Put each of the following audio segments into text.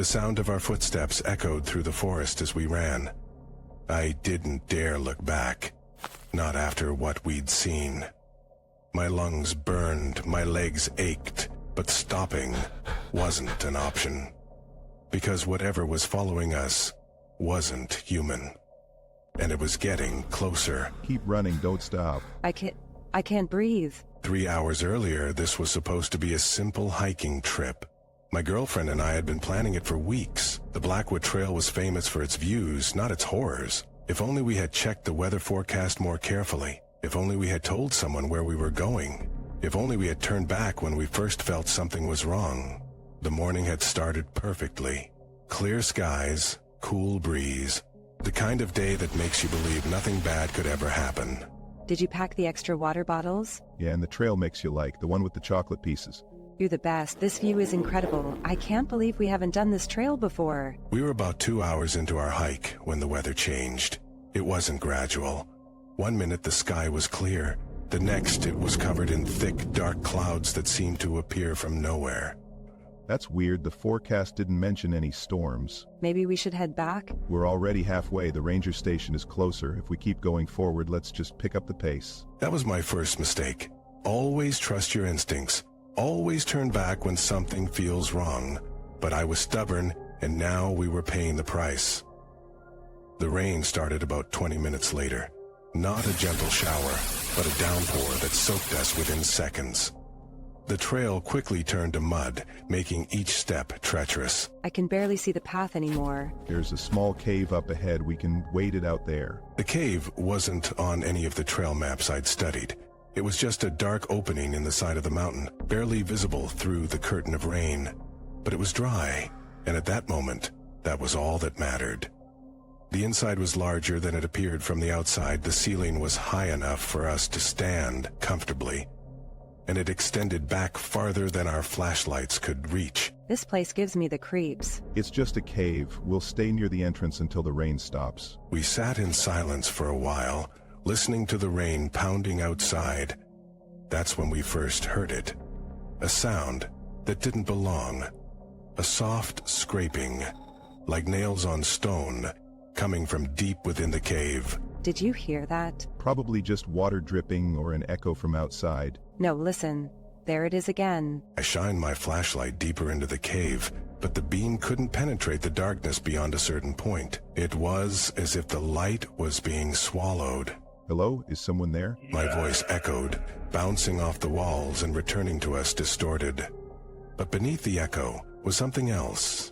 The sound of our footsteps echoed through the forest as we ran. I didn't dare look back, not after what we'd seen. My lungs burned, my legs ached, but stopping wasn't an option. Because whatever was following us wasn't human. And it was getting closer. Keep running, don't stop. I can't breathe. 3 hours earlier, this was supposed to be a simple hiking trip. My girlfriend and I had been planning it for weeks. The Blackwood Trail was famous for its views, not its horrors. If only we had checked the weather forecast more carefully. If only we had told someone where we were going. If only we had turned back when we first felt something was wrong. The morning had started perfectly. Clear skies, cool breeze. The kind of day that makes you believe nothing bad could ever happen. Did you pack the extra water bottles? Yeah, and the trail mix you like, the one with the chocolate pieces. You're the best. This view is incredible. I can't believe we haven't done this trail before. We were about 2 hours into our hike when the weather changed. It wasn't gradual. 1 minute the sky was clear. The next it was covered in thick, dark clouds that seemed to appear from nowhere. That's weird, the forecast didn't mention any storms. Maybe we should head back? We're already halfway, the ranger station is closer. If we keep going forward, let's just pick up the pace. That was my first mistake. Always trust your instincts. Always turn back when something feels wrong. But I was stubborn, and now we were paying the price. The rain started about 20 minutes later. Not a gentle shower, but a downpour that soaked us within seconds. The trail quickly turned to mud, making each step treacherous. I can barely see the path anymore. There's a small cave up ahead, we can wait it out there. The cave wasn't on any of the trail maps I'd studied. It was just a dark opening in the side of the mountain, barely visible through the curtain of rain. But it was dry, and at that moment, that was all that mattered. The inside was larger than it appeared from the outside. The ceiling was high enough for us to stand comfortably, and it extended back farther than our flashlights could reach. This place gives me the creeps. It's just a cave. We'll stay near the entrance until the rain stops. We sat in silence for a while, listening to the rain pounding outside. That's when we first heard it. A sound that didn't belong. A soft scraping, like nails on stone, coming from deep within the cave. Did you hear that? Probably just water dripping or an echo from outside. No, listen. There it is again. I shined my flashlight deeper into the cave, but the beam couldn't penetrate the darkness beyond a certain point. It was as if the light was being swallowed. Hello? Is someone there? My voice echoed, bouncing off the walls and returning to us distorted. But beneath the echo was something else.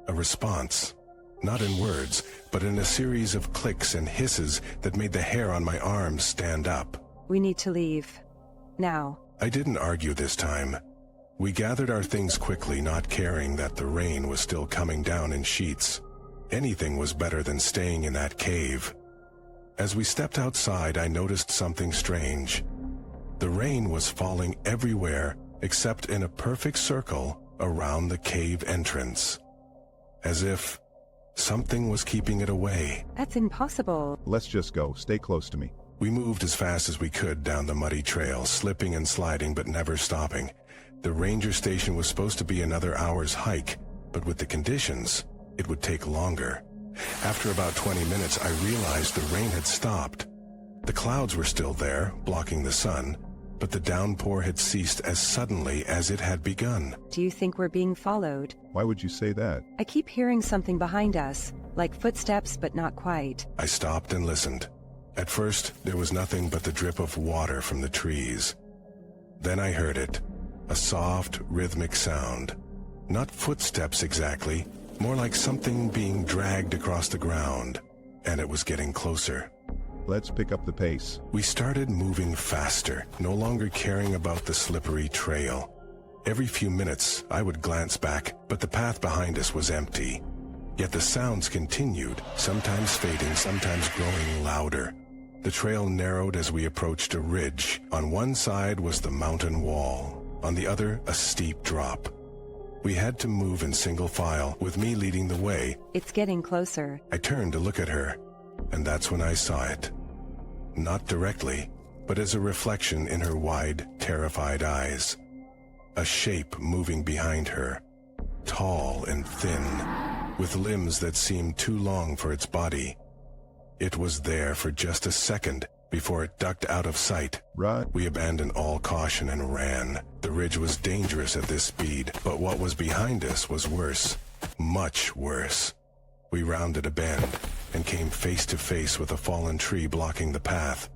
A response. Not in words, but in a series of clicks and hisses that made the hair on my arms stand up. We need to leave. Now. I didn't argue this time. We gathered our things quickly, not caring that the rain was still coming down in sheets. Anything was better than staying in that cave. As we stepped outside, I noticed something strange. The rain was falling everywhere except in a perfect circle around the cave entrance. As if something was keeping it away. That's impossible. Let's just go. Stay close to me. We moved as fast as we could down the muddy trail, slipping and sliding but never stopping. The ranger station was supposed to be another hour's hike, but with the conditions, it would take longer. After about 20 minutes, I realized the rain had stopped. The clouds were still there, blocking the sun, but the downpour had ceased as suddenly as it had begun. Do you think we're being followed? Why would you say that? I keep hearing something behind us, like footsteps, but not quite. I stopped and listened. At first, there was nothing but the drip of water from the trees. Then I heard it, a soft, rhythmic sound. Not footsteps exactly, more like something being dragged across the ground, and it was getting closer. Let's pick up the pace. We started moving faster, no longer caring about the slippery trail. Every few minutes, I would glance back, but the path behind us was empty. Yet the sounds continued, sometimes fading, sometimes growing louder. The trail narrowed as we approached a ridge. On one side was the mountain wall, on the other a steep drop. We had to move in single file, with me leading the way. It's getting closer. I turned to look at her, and that's when I saw it. Not directly, but as a reflection in her wide, terrified eyes. A shape moving behind her. tall and thin, with limbs that seemed too long for its body. It was there for just a second before it ducked out of sight. Run. We abandoned all caution and ran. The ridge was dangerous at this speed, but what was behind us was worse, much worse. We rounded a bend and came face to face with a fallen tree blocking the path.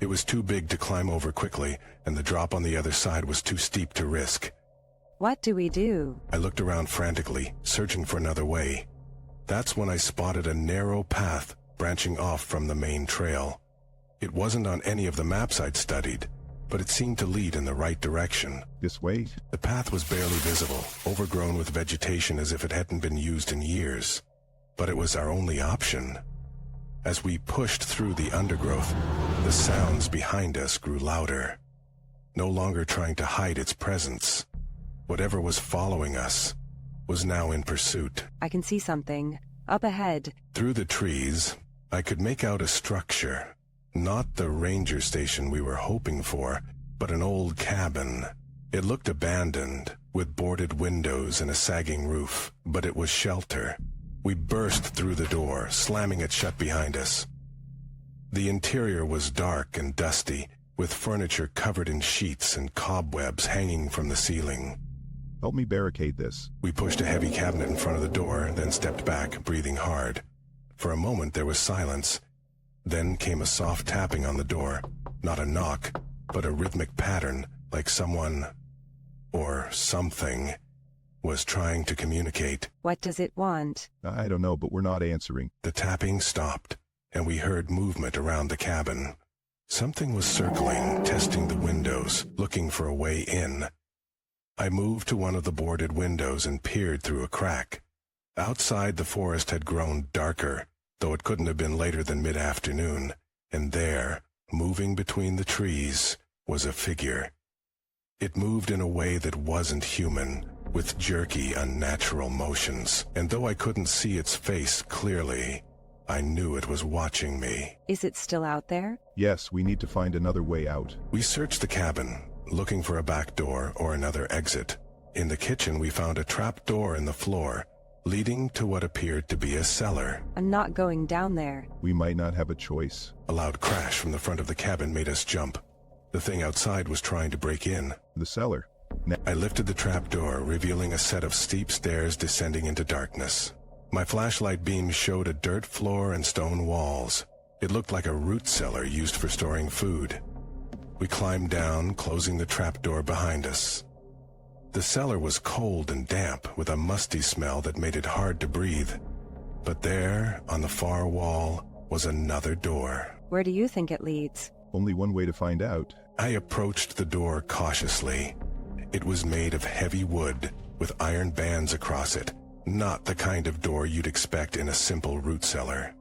It was too big to climb over quickly, and the drop on the other side was too steep to risk. What do we do? I looked around frantically, searching for another way. That's when I spotted a narrow path branching off from the main trail. It wasn't on any of the maps I'd studied, but it seemed to lead in the right direction. This way? The path was barely visible, overgrown with vegetation as if it hadn't been used in years. But it was our only option. As we pushed through the undergrowth, the sounds behind us grew louder, no longer trying to hide its presence. Whatever was following us was now in pursuit. I can see something. Up ahead. Through the trees, I could make out a structure. Not the ranger station we were hoping for, but an old cabin. It looked abandoned, with boarded windows and a sagging roof, but it was shelter. We burst through the door, slamming it shut behind us. The interior was dark and dusty, with furniture covered in sheets and cobwebs hanging from the ceiling. Help me barricade this. We pushed a heavy cabinet in front of the door, then stepped back, breathing hard. For a moment there was silence. Then came a soft tapping on the door. Not a knock, but a rhythmic pattern, like someone, or something, was trying to communicate. What does it want? I don't know, but we're not answering. The tapping stopped, and we heard movement around the cabin. Something was circling, testing the windows, looking for a way in. I moved to one of the boarded windows and peered through a crack. Outside, the forest had grown darker, though it couldn't have been later than mid-afternoon, and there, moving between the trees, was a figure. It moved in a way that wasn't human, with jerky, unnatural motions, and though I couldn't see its face clearly, I knew it was watching me. Is it still out there? Yes, we need to find another way out. We searched the cabin, looking for a back door or another exit. In the kitchen, we found a trap door in the floor, leading to what appeared to be a cellar. I'm not going down there. We might not have a choice. A loud crash from the front of the cabin made us jump. The thing outside was trying to break in. The cellar. I lifted the trap door, revealing a set of steep stairs descending into darkness. My flashlight beam showed a dirt floor and stone walls. It looked like a root cellar used for storing food. We climbed down, closing the trap door behind us. The cellar was cold and damp, with a musty smell that made it hard to breathe. But there, on the far wall, was another door. Where do you think it leads? Only one way to find out. I approached the door cautiously. It was made of heavy wood, with iron bands across it, not the kind of door you'd expect in a simple root cellar.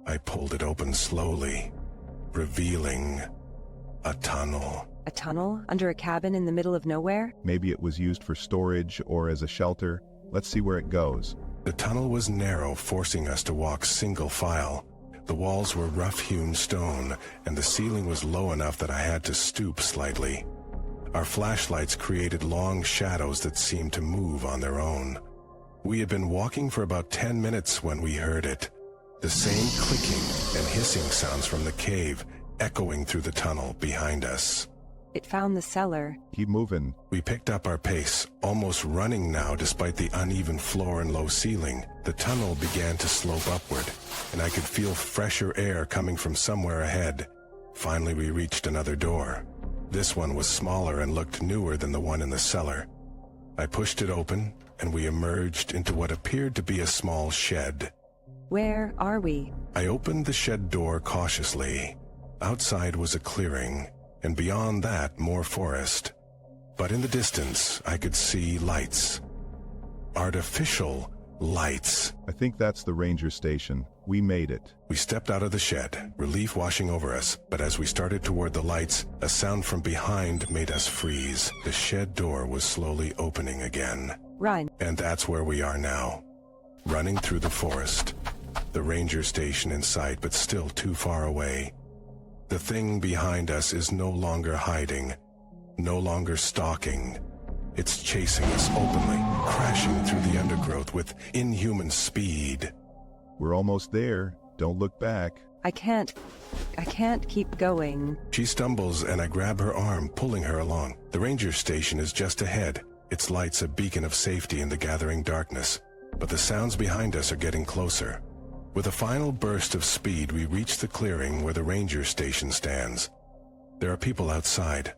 I pulled it open slowly, revealing a tunnel. A tunnel? Under a cabin in the middle of nowhere? Maybe it was used for storage or as a shelter. Let's see where it goes. The tunnel was narrow, forcing us to walk single file. The walls were rough-hewn stone, and the ceiling was low enough that I had to stoop slightly. Our flashlights created long shadows that seemed to move on their own. We had been walking for about 10 minutes when we heard it. The same clicking and hissing sounds from the cave, echoing through the tunnel behind us. It found the cellar. Keep moving. We picked up our pace, almost running now despite the uneven floor and low ceiling. The tunnel began to slope upward, and I could feel fresher air coming from somewhere ahead. Finally, we reached another door. This one was smaller and looked newer than the one in the cellar. I pushed it open, and we emerged into what appeared to be a small shed. Where are we? I opened the shed door cautiously. Outside was a clearing, and beyond that, more forest. But in the distance, I could see lights. Artificial lights. I think that's the ranger station. We made it. We stepped out of the shed, relief washing over us, but as we started toward the lights, a sound from behind made us freeze. The shed door was slowly opening again. Run. And that's where we are now. Running through the forest. The ranger station in sight, but still too far away. The thing behind us is no longer hiding, no longer stalking. It's chasing us openly, crashing through the undergrowth with inhuman speed. We're almost there. Don't look back. I can't keep going. She stumbles and I grab her arm, pulling her along. The ranger station is just ahead, its lights a beacon of safety in the gathering darkness. But the sounds behind us are getting closer. With a final burst of speed, we reach the clearing where the ranger station stands. There are people outside.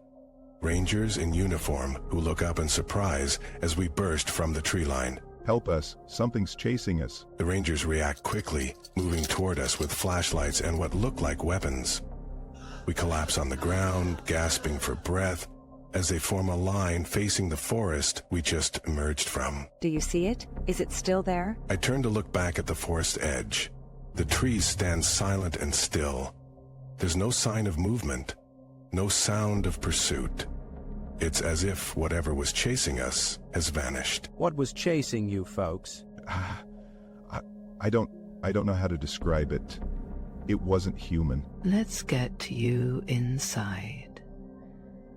Rangers in uniform who look up in surprise as we burst from the tree line. Help us. Something's chasing us. The Rangers react quickly, moving toward us with flashlights and what look like weapons. We collapse on the ground, gasping for breath, as they form a line facing the forest we just emerged from. Do you see it? Is it still there? I turn to look back at the forest edge. The trees stand silent and still. There's no sign of movement, no sound of pursuit. It's as if whatever was chasing us has vanished. What was chasing you folks? I don't know how to describe it. It wasn't human. Let's get you inside.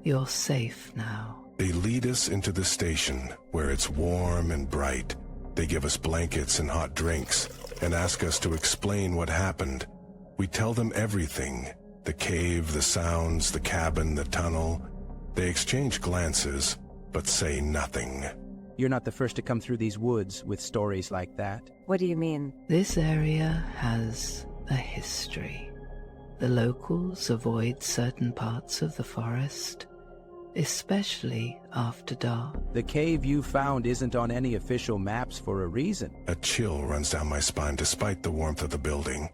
You're safe now. They lead us into the station, where it's warm and bright. They give us blankets and hot drinks, and ask us to explain what happened. We tell them everything. The cave, the sounds, the cabin, the tunnel. They exchange glances, but say nothing. You're not the first to come through these woods with stories like that. What do you mean? This area has a history. The locals avoid certain parts of the forest, especially after dark. The cave you found isn't on any official maps for a reason. A chill runs down my spine despite the warmth of the building.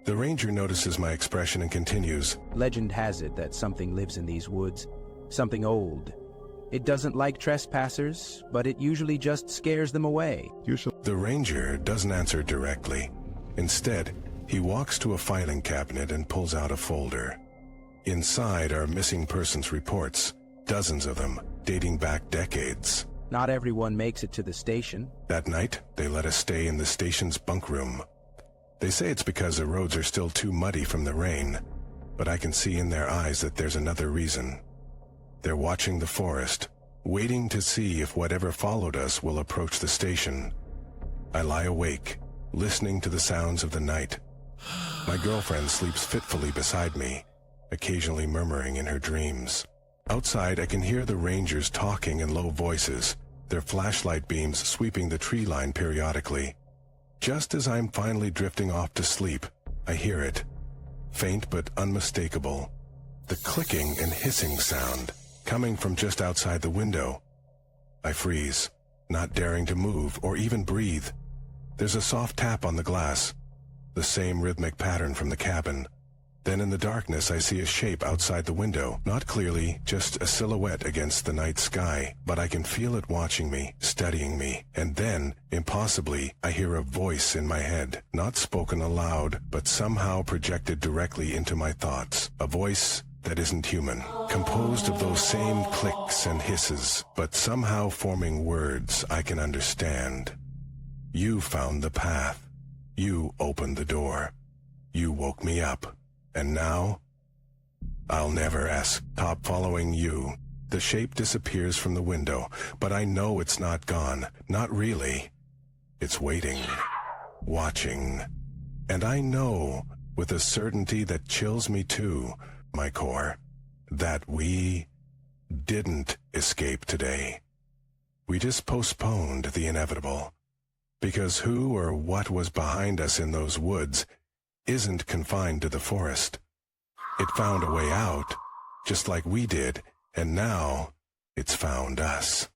The ranger notices my expression and continues. Legend has it that something lives in these woods. Something old. It doesn't like trespassers, but it usually just scares them away. The ranger doesn't answer directly. Instead, he walks to a filing cabinet and pulls out a folder. Inside are missing persons reports, dozens of them, dating back decades. Not everyone makes it to the station. That night, they let us stay in the station's bunk room. They say it's because the roads are still too muddy from the rain, but I can see in their eyes that there's another reason. They're watching the forest, waiting to see if whatever followed us will approach the station. I lie awake, listening to the sounds of the night. My girlfriend sleeps fitfully beside me, occasionally murmuring in her dreams. Outside, I can hear the rangers talking in low voices, their flashlight beams sweeping the tree line periodically. Just as I'm finally drifting off to sleep, I hear it, faint but unmistakable, the clicking and hissing sound coming from just outside the window. I freeze, not daring to move or even breathe. There's a soft tap on the glass, the same rhythmic pattern from the cabin. Then in the darkness I see a shape outside the window, not clearly, just a silhouette against the night sky, but I can feel it watching me, studying me, and then, impossibly, I hear a voice in my head, not spoken aloud, but somehow projected directly into my thoughts, a voice that isn't human, composed of those same clicks and hisses, but somehow forming words I can understand. You found the path. You opened the door. You woke me up. And now, I'll never stop following you. The shape disappears from the window, but I know it's not gone. Not really. It's waiting, watching. And I know, with a certainty that chills me to my core, that we didn't escape today. We just postponed the inevitable. Because who or what was behind us in those woods isn't confined to the forest. It found a way out, just like we did, and now it's found us.